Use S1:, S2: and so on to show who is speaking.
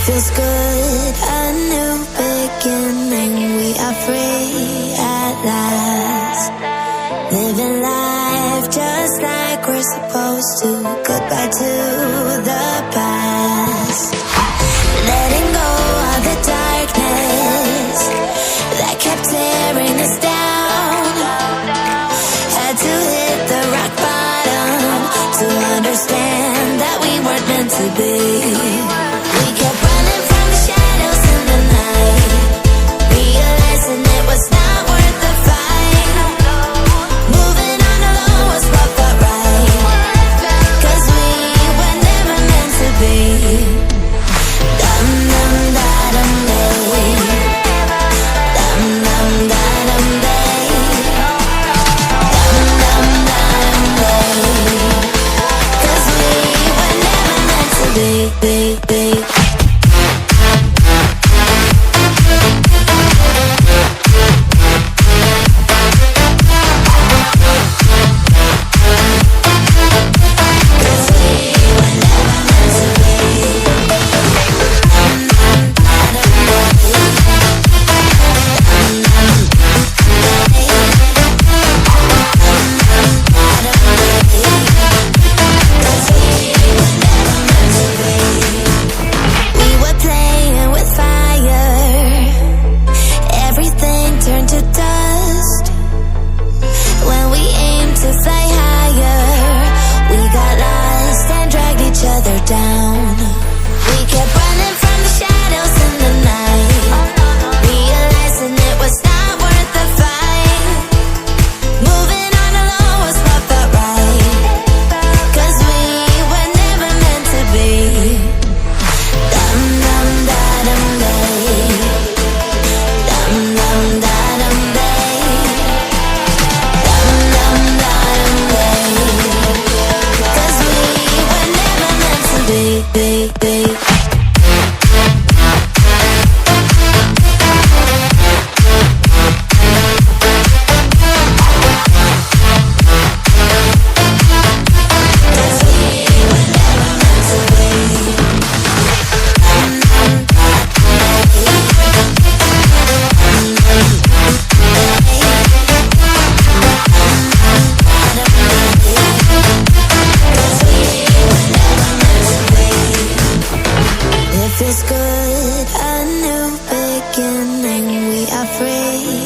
S1: Feels good, a new beginning. We are free at last, living life just like we're supposed to. Goodbye to the past, letting go of the darkness that kept tearing us down. Had to hit the rock bottom to understand that we weren't meant to be. We kept running from the shadows in the night, realizing it was not worth the fight. Moving on alone was what felt right, 'cause we were never meant to be. Dum dum da dum day, dum dum da dum day, dum dum da dum day, 'cause we were never meant to be. Down. We kept running from the shadows in the night, realizing it was not worth the fight. Moving on alone was what felt right, 'cause we were never meant to be. Dum dum da dum day, dum dum da dum day, dum dum da dum day, 'cause we were never meant to be. Feels good, a new beginning. We are free